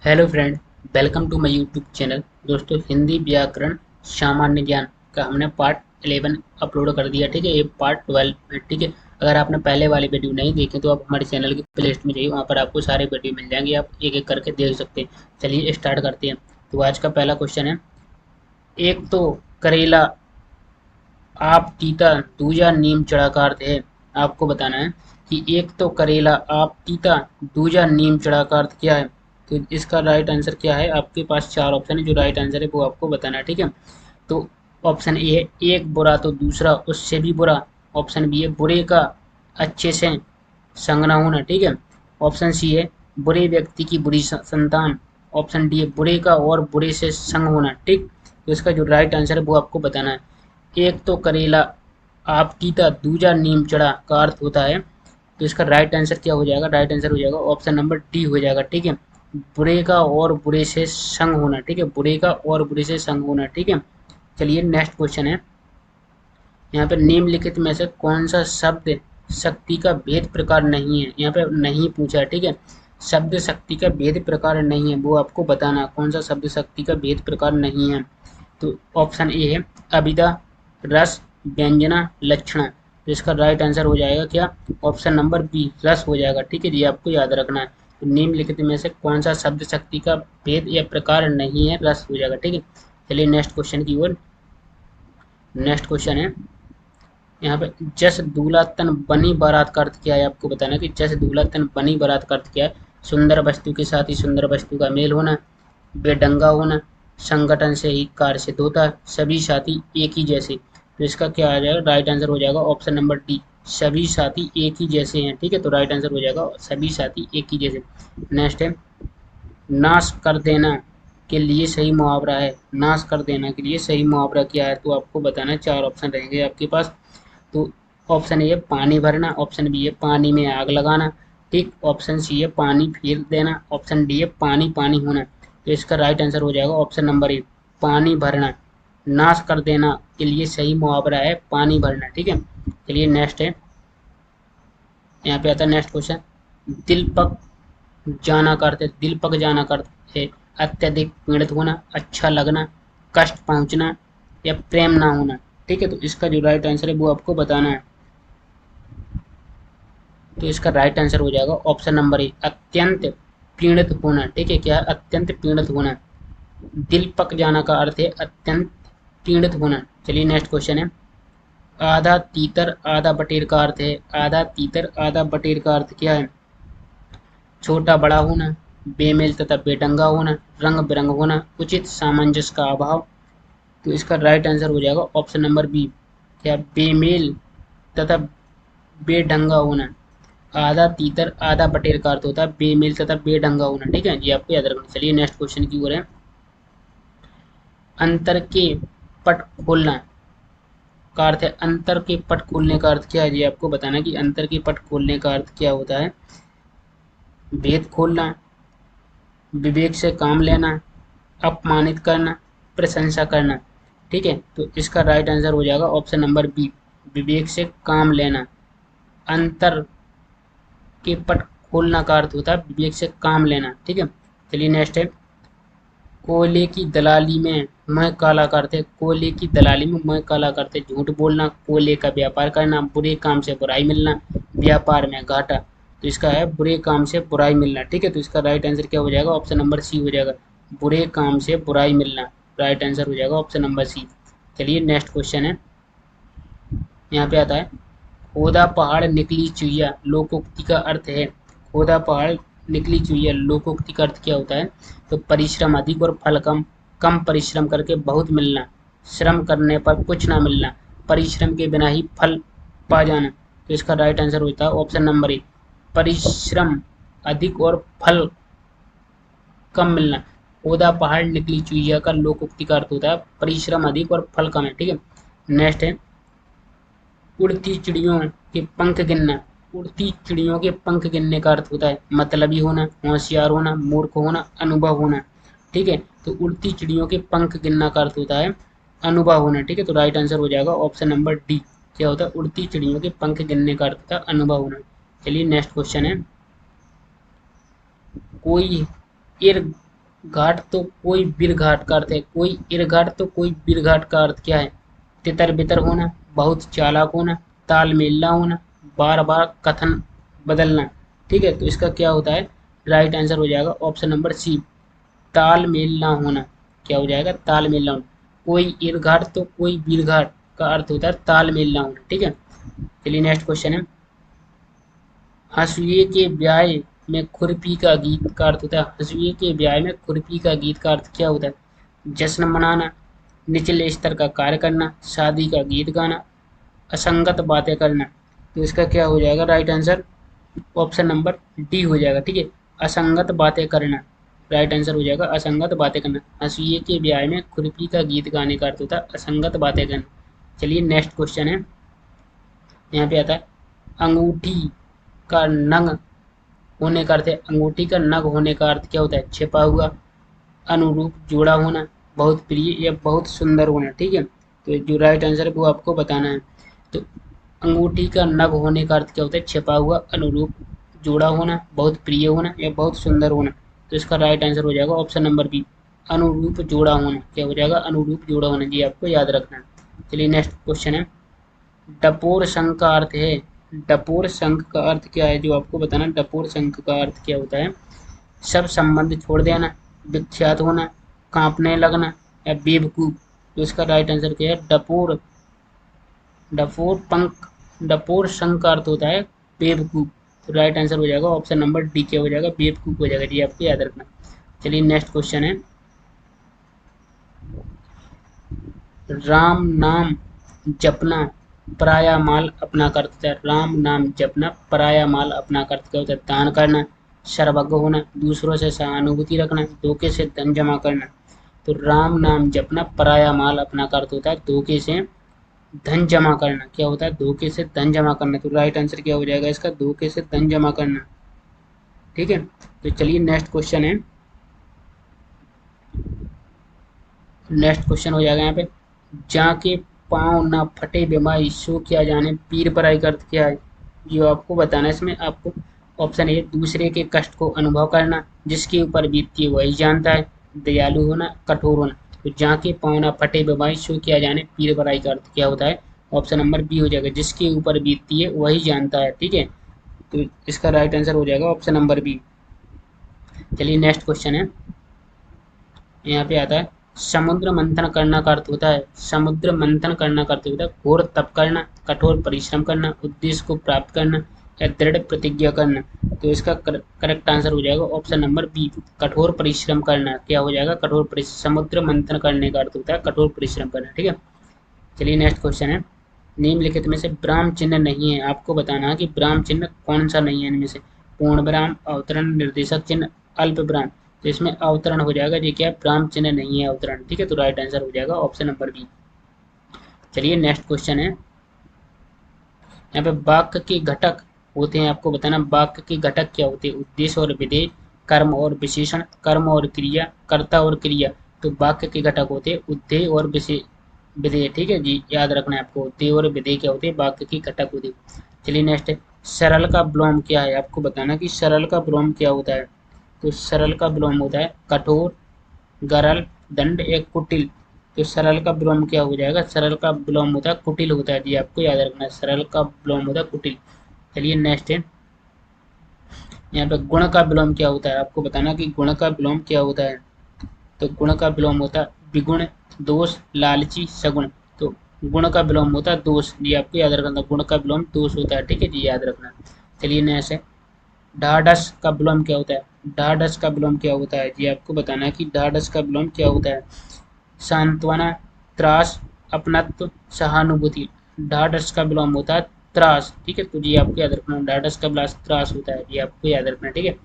Hello friend, welcome to my YouTube channel. दोस्तों, हिंदी व्याकरण सामान्य ज्ञान का हमने पार्ट 11 अपलोड कर दिया। ठीक है, ये पार्ट 12 है। ठीक है, अगर आपने पहले वाली वीडियो नहीं देखे तो आप हमारे चैनल की प्लेलिस्ट में जाइए, वहाँ पर आपको सारे वीडियो मिल जाएंगे, आप एक एक करके देख सकते हैं। चलिए स्टार्ट करते हैं। तो आज का पहला क्वेश्चन है, एक तो करेला आप तीता दूजा नीम चढ़ा का अर्थ है। आपको बताना है कि एक तो करेला आप तीता दूजा नीम चढ़ा का अर्थ क्या है। तो इसका राइट आंसर क्या है, आपके पास चार ऑप्शन है, जो राइट आंसर है वो आपको बताना है। ठीक है, तो ऑप्शन ए है एक बुरा तो दूसरा उससे भी बुरा। ऑप्शन बी है बुरे का अच्छे से संग न होना। ठीक है, ऑप्शन सी है बुरे व्यक्ति की बुरी संतान। ऑप्शन डी है बुरे का और बुरे से संग होना। ठीक, तो इसका जो राइट आंसर है वो आपको बताना है। एक तो करेला आप तीता दूजा नीम चढ़ा का अर्थ होता है। तो इसका राइट आंसर क्या हो जाएगा, राइट आंसर हो जाएगा ऑप्शन नंबर डी हो जाएगा। ठीक है, बुरे का और बुरे से संग होना। ठीक है, बुरे का और बुरे से संग होना। ठीक है, चलिए नेक्स्ट क्वेश्चन है। यहाँ पे निम्नलिखित में से कौन सा शब्द शक्ति का भेद प्रकार नहीं है। यहाँ पे नहीं पूछा है। ठीक है, शब्द शक्ति का भेद प्रकार नहीं है, वो आपको बताना कौन सा शब्द शक्ति का भेद प्रकार नहीं है। तो ऑप्शन ए है अभिधा, रस, व्यंजना, लक्षणा। तो इसका राइट आंसर हो जाएगा क्या, ऑप्शन नंबर बी रस हो जाएगा। ठीक है जी, आपको याद रखना है। तो निम्नलिखित में से कौन सा शब्द शक्ति का भेद या प्रकार नहीं है, रस हो जाएगा। ठीक है, चलिए नेक्स्ट क्वेश्चन की ओर। नेक्स्ट क्वेश्चन है, यहाँ पे जस दूल्हा तन बनी बारात का अर्थ क्या है। आपको बताना है कि जस दूल्हा तन बनी बारात का अर्थ क्या है। सुंदर वस्तु के साथ ही सुंदर वस्तु का मेल होना, बेढंगा होना, संगठन से ही कार्य सिद्ध होता है, सभी साथी एक ही जैसे। तो इसका क्या आ जाएगा, राइट आंसर हो जाएगा ऑप्शन नंबर डी सभी साथी एक ही जैसे हैं। ठीक है, तो राइट आंसर हो जाएगा सभी साथी एक ही जैसे। नेक्स्ट है, नाश कर देना के लिए सही मुहावरा है। नाश कर देना के लिए सही मुहावरा क्या है, तो आपको बताना है। चार ऑप्शन रहेंगे आपके पास। तो ऑप्शन ए है पानी भरना, ऑप्शन बी है पानी में आग लगाना, ठीक, ऑप्शन सी है पानी फेर देना, ऑप्शन डी है पानी पानी होना। तो इसका राइट आंसर हो जाएगा ऑप्शन नंबर ए पानी भरना। नाश कर देना के लिए सही मुहावरा है पानी भरना। ठीक है, चलिए नेक्स्ट है। यहाँ पे आता है नेक्स्ट क्वेश्चन, दिल पक जाना का अर्थ है। दिल पक जाना का अर्थ है अत्यधिक पीड़ित होना, अच्छा लगना, कष्ट पहुंचना या प्रेम ना होना। ठीक है, तो इसका जो राइट आंसर है वो आपको बताना है। तो इसका राइट आंसर हो जाएगा ऑप्शन नंबर ए अत्यंत पीड़ित होना। ठीक है, क्या है, अत्यंत पीड़ित होना। दिल पक जाना का अर्थ है अत्यंत पीड़ित होना। चलिए नेक्स्ट क्वेश्चन है, आधा तीतर आधा बटेर का अर्थ है। आधा तीतर आधा बटेर का अर्थ क्या है। छोटा बड़ा होना, बेमेल तथा बेढंगा होना, रंग बिरंग होना, उचित सामंजस्य का अभाव। तो इसका राइट आंसर हो जाएगा ऑप्शन नंबर बी, क्या बेमेल तथा बेढंगा होना। आधा तीतर आधा बटेर का अर्थ होता है बेमेल तथा बेढंगा होना। ठीक है, ये आपको याद रखना। चलिए नेक्स्ट क्वेश्चन की ओर है, अंतर के पट खोलना का अर्थ है। अंतर के पट खोलने का अर्थ क्या है, ये आपको बताना है कि अंतर के पट खोलने का अर्थ क्या होता है। भेद खोलना, विवेक से काम लेना, अपमानित करना, प्रशंसा करना। ठीक है, तो इसका राइट आंसर हो जाएगा ऑप्शन नंबर बी विवेक से काम लेना। अंतर के पट खोलना का अर्थ होता है विवेक से काम लेना। ठीक है, चलिए नेक्स्ट है, कोयले की दलाली में मैं काला करते। कोयले की दलाली में मैं काला करते, झूठ बोलना, कोयले का व्यापार करना, बुरे काम से बुराई मिलना, व्यापार में घाटा। तो इसका है बुरे काम से बुराई मिलना। ठीक है, तो इसका राइट आंसर क्या हो जाएगा, ऑप्शन नंबर सी हो जाएगा बुरे काम से बुराई मिलना। राइट आंसर हो जाएगा ऑप्शन नंबर सी। चलिए नेक्स्ट क्वेश्चन है, यहाँ पे आता है, खोदा पहाड़ निकली चुईया लोकोक्ति का अर्थ है। खोदा पहाड़ निकली चुईया लोकोक्ति का अर्थ क्या होता है। तो परिश्रम अधिक और फल कम, कम परिश्रम करके बहुत मिलना, श्रम करने पर कुछ ना मिलना, परिश्रम के बिना ही फल पा जाना। तो इसका राइट आंसर होता है ऑप्शन नंबर ए परिश्रम अधिक और फल कम मिलना। खोदा पहाड़ निकली चुईया का लोकोक्ति का अर्थ होता है परिश्रम अधिक और फल कम है। ठीक है, नेक्स्ट है, उड़ती चिड़ियों के पंख गिनना। उड़ती चिड़ियों के पंख गिनने का अर्थ होता है मतलबी होना, होशियार होना, मूर्ख होना, अनुभव होना। ठीक है, तो उड़ती चिड़ियों के पंख गिनना का अर्थ होता है अनुभव होना। ठीक है, तो राइट आंसर हो जाएगा ऑप्शन नंबर डी, क्या होता है, उड़ती चिड़ियों के पंख गिनने का अर्थ होता है अनुभव होना। चलिए नेक्स्ट क्वेश्चन है, कोई इर घाट तो कोई बीर घाट का अर्थ है, कोई इर घाट तो कोई बीर घाट का अर्थ क्या है? तितर बितर होना, बहुत चालाक होना, ताल मेल ना होना, बार बार कथन बदलना। ठीक है, तो इसका क्या होता है? राइट आंसर हो जाएगा ऑप्शन नंबर सी, ताल मेल ना होना। क्या हो जाएगा? ताल मेल ना होना। कोई इर घाट तो कोई बीर घाट का अर्थ होता है ताल मेल ना होना। ठीक है, चलिए नेक्स्ट क्वेश्चन है, हंसुए के ब्याह में खुरपी का गीत का अर्थ होता है, हंसुए के ब्याह में खुरपी का गीत का अर्थ क्या होता है? जश्न मनाना, निचले स्तर का कार्य करना, शादी का गीत गाना, असंगत बातें करना। तो इसका क्या हो जाएगा? Right answer option number D हो जाएगा। ठीक है, असंगत बातें करना, राइट आंसर हो जाएगा असंगत बातें करना। हंसुए के ब्याह में खुरपी का गीत गाने का अर्थ होता है असंगत बातें करना। चलिए नेक्स्ट क्वेश्चन है, यहाँ पे आता है, अंगूठी का नग होने का अर्थ है, अंगूठी का नग होने का अर्थ क्या होता है? छिपा हुआ, अनुरूप, जुड़ा होना, बहुत प्रिय या बहुत सुंदर होना। ठीक है, तो जो राइट आंसर है वो आपको बताना है। तो अंगूठी का नग होने का अर्थ क्या होता है? छिपा हुआ, अनुरूप, जुड़ा होना, बहुत प्रिय होना या बहुत सुंदर होना। तो इसका राइट आंसर हो जाएगा ऑप्शन नंबर बी, अनुरूप जुड़ा होना। क्या हो जाएगा? अनुरूप जुड़ा होना, जी आपको याद रखना है। चलिए नेक्स्ट क्वेश्चन है, डपोर संघ का अर्थ है, डपोर संघ का अर्थ क्या है जो आपको बताना, डपोर संघ का अर्थ क्या होता है? सब संबंध छोड़ देना, विख्यात होना, कांपने लगना या बेवकूफ। तो इसका राइट आंसर क्या है? डपोर, डपोर पंख, डपोर संघ का अर्थ होता है बेवकूफ। तो राइट आंसर हो जाएगा ऑप्शन नंबर डी, क्या हो जाएगा? बेवकूफ हो जाएगा, जी आपको याद रखना। चलिए नेक्स्ट क्वेश्चन है, राम नाम जपना पराया माल अपना कर देता है, राम नाम जपना पराया माल अपना कर क्या होता है? दान करना, सर्वज्ञ होना, दूसरों से सहानुभूति रखना, धोखे से धन जमा करना। तो राम नाम जपना पराया माल अपना कर होता है धोखे से धन जमा करना। क्या होता है? धोखे से धन जमा करना। तो राइट आंसर क्या हो जाएगा इसका? धोखे से धन जमा करना। ठीक है, तो चलिए नेक्स्ट क्वेश्चन है, नेक्स्ट क्वेश्चन हो जाएगा यहाँ पे, जाके पाँव ना फटे बेमाई सो क्या जाने पीर पराई का अर्थ क्या है? जो आपको बताना है इसमें आपको, ऑप्शन ए, दूसरे के कष्ट को अनुभव करना, जिसके ऊपर बीतती है वही जानता है, दयालु होना, कठोर होना। तो जाके पाँव ना फटे बेमाई सो क्या जाने पीर पराई का अर्थ क्या होता है? ऑप्शन नंबर बी हो जाएगा, जिसके ऊपर बीतती है वही जानता है। ठीक है, तो इसका राइट आंसर हो जाएगा ऑप्शन नंबर बी। चलिए नेक्स्ट क्वेश्चन है, यहाँ पे आता है, समुद्र मंथन करना का अर्थ होता है, समुद्र मंथन करना का अर्थ होता है घोर तप करना, कठोर परिश्रम करना, उद्देश्य को प्राप्त करना या दृढ़ प्रतिज्ञा करना। तो इसका करेक्ट आंसर हो जाएगा ऑप्शन नंबर बी, कठोर परिश्रम करना। क्या हो जाएगा? कठोर परिश्रम, समुद्र मंथन करने का अर्थ होता है कठोर परिश्रम करना। ठीक है, चलिए नेक्स्ट क्वेश्चन है, निम्नलिखित में से ब्राह्म चिन्ह नहीं है, आपको बताना है कि ब्राह्म चिन्ह कौन सा नहीं है इनमें से? पूर्ण विराम, अवतरण, निर्देशक चिन्ह, अल्प विराम। तो इसमें अवतरण हो जाएगा, ये क्या है? ब्राह्म चिन्ह नहीं है अवतरण। ठीक है, तो राइट आंसर हो जाएगा ऑप्शन नंबर बी। चलिए नेक्स्ट क्वेश्चन है, यहाँ पे वाक्य के घटक होते हैं, आपको बताना वाक्य के घटक क्या होते हैं? उद्देश्य और विधेय, कर्म और विशेषण, कर्म और क्रिया, कर्ता और क्रिया। तो वाक्य के घटक होते हैं उद्देश्य और विधेय। ठीक है जी, याद रखना है आपको, उद्देश्य और विधेय क्या होते हैं? वाक्य के घटक होते हैं। चलिए नेक्स्ट है, सरल का विलोम क्या है? आपको बताना कि सरल का विलोम क्या होता है। तो सरल का विलोम होता है कठोर, गरल, दंड, एक कुटिल। तो सरल का विलोम क्या हो जाएगा? सरल का विलोम होता है कुटिल होता है, जी आपको याद रखना है, सरल का विलोम होता है कुटिल। चलिए नेक्स्ट है, यहाँ पे गुण का विलोम क्या होता है? आपको बताना कि गुण का विलोम क्या होता है। तो गुण का विलोम होता है विगुण, दोष, लालची, सगुण। तो गुण का विलोम होता है दोष, जी आपको याद रखना, गुण का विलोम दोष होता है। ठीक है जी, याद रखना। चलिए नेक्स्ट है, ढाढ़स का विलोम क्या होता है? ढाढ़स का विलोम क्या होता है? जी आपको बताना है कि ढाढ़स का विलोम क्या होता है। सांत्वना, त्रास, अपनत्व, सहानुभूति। ढाढ़स का विलोम होता है त्रास। ठीक है, तो जी आपको याद रखना, ढाढ़स का विलास त्रास होता है, जी आपको याद रखना। ठीक है,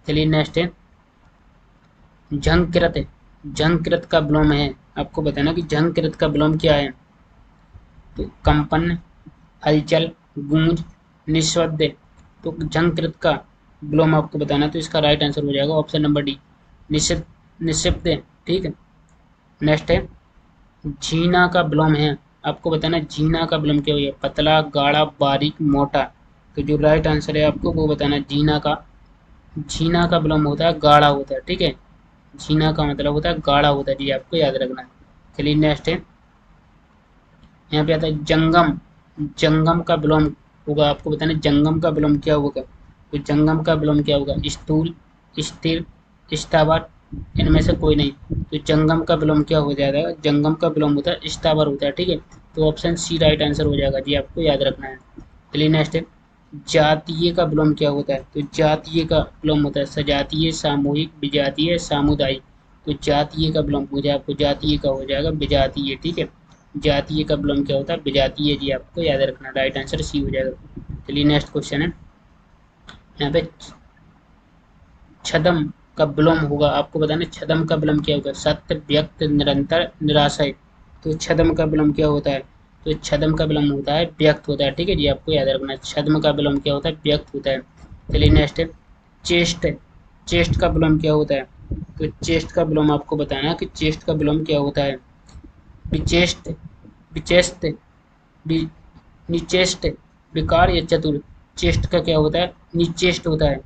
चलिए नेक्स्ट है, झंकृत, झंकृत का विलोम है, आपको बताना कि झंकृत का विलोम क्या है। तो कंपन, हलचल, गूंज, निस्वद्य। तो झंकृत का विलोम आपको बताना, तो इसका राइट आंसर हो जाएगा ऑप्शन नंबर डी, निश्चित, निश्चित। ठीक है, नेक्स्ट है, झीना का विलोम है, आपको बताना झीना का विलोम क्या है? पतला, गाढ़ा, बारीक, मोटा। तो जो राइट आंसर है आपको वो बताना, झीना का, झीना का विलोम होता है गाढ़ा होता है। ठीक है, झीना का मतलब होता है गाढ़ा होता है जी, आपको याद रखना है। चलिए नेक्स्ट है, यहाँ पे आता है जंगम। जंगम का विलोम होगा, आपको बताना जंगम का विलोम क्या होगा। तो जंगम का विलोम क्या होगा, स्थूल, स्थिर, स्थावर, इनमें से कोई नहीं। तो जंगम का विलोम क्या हो जाएगा, जंगम का विलोम होता है स्थावर होता है, ठीक है। तो ऑप्शन सी राइट आंसर हो जाएगा जी, आपको याद रखना है। चलिए नेक्स्ट है, जातीय का विलोम क्या होता है। तो जातीय का विलोम होता है सजातीय, सामूहिक, विजातीय, सामुदायिक। तो जातीय का विलोम हो जाए, आपको जातीय का हो जाएगा विजातीय, ठीक है। जातीय का विलोम क्या होता है, विजातीय जी, आपको याद रखना, राइट आंसर सी हो जाएगा। चलिए नेक्स्ट क्वेश्चन है, यहाँ पे छदम का विलोम होगा, आपको बताना छदम का विलोम क्या होगा, सत्य, व्यक्त, निरंतर, निराशय। तो छदम का विलोम क्या होता है, तो छदम का विलोम होता है व्यक्त होता है, ठीक है जी, आपको याद रखना है छद्म का विलोम क्या होता है, व्यक्त होता है। चलिए नेक्स्ट है, चेस्ट। चेस्ट का विलोम क्या होता है, तो चेस्ट का विलोम आपको बताना है कि चेस्ट का विलोम क्या होता है, विचेस्ट, विचेस्ट, निचेस्ट, विकार या चतुर। चेस्ट का क्या होता है, निचेस्ट होता है।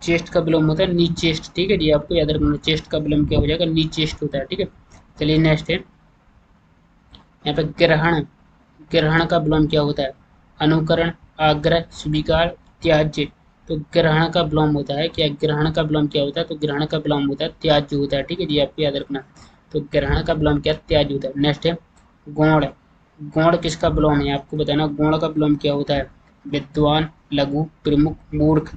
चेस्ट का विलोम होता है नीचेस्ट, ठीक है जी, आपको याद रखना चेस्ट का विलोम क्या हो जाएगा, नीचेस्ट होता है, ठीक है। चलिए नेक्स्ट है, यहाँ पे ग्रहण। ग्रहण का विलोम क्या होता है, अनुकरण, आग्रह, स्वीकार, त्याज्य। तो ग्रहण का विलोम होता है क्या, ग्रहण का विलोम क्या होता है, तो ग्रहण का विलोम होता है त्याज्य होता है, ठीक है जी, आपको याद रखना। तो ग्रहण का विलोम क्या, त्याज्य होता है। नेक्स्ट है गौण। गौण किसका विलोम है, आपको बताना गौण का विलोम क्या होता है, विद्वान, लघु, प्रमुख, मूर्ख।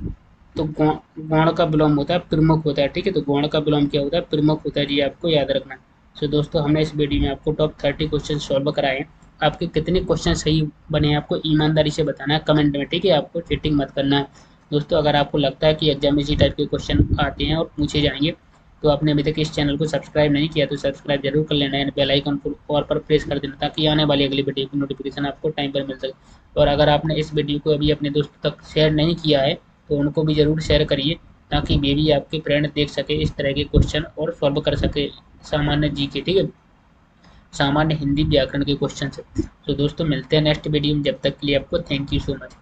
तो गौण का विलोम होता है प्रमुख होता है, ठीक है। तो गौण का विलोम क्या होता है, प्रमुख होता है जी, आपको याद रखना। सो दोस्तों हमने इस वीडियो में आपको टॉप 30 क्वेश्चन सॉल्व कराए हैं। आपके कितने क्वेश्चन सही बने हैं आपको ईमानदारी से बताना है कमेंट में, ठीक है। आपको चीटिंग मत करना है दोस्तों। अगर आपको लगता है कि एग्जाम इसी टाइप के क्वेश्चन आते हैं और पूछे जाएंगे, तो आपने अभी तक इस चैनल को सब्सक्राइब नहीं किया तो सब्सक्राइब जरूर कर लेना है, बेल आइकन को ऑल पर प्रेस कर देना ताकि आने वाली अगली वीडियो की नोटिफिकेशन आपको टाइम पर मिल सके। और अगर आपने इस वीडियो को अभी अपने दोस्तों तक शेयर नहीं किया है तो उनको भी ज़रूर शेयर करिए ताकि वे भी आपके फ्रेंड देख सके इस तरह के क्वेश्चन और सॉल्व कर सके सामान्य जी के, ठीक है, सामान्य हिंदी व्याकरण के क्वेश्चन से। तो दोस्तों मिलते हैं नेक्स्ट वीडियो में, जब तक के लिए आपको थैंक यू सो मच।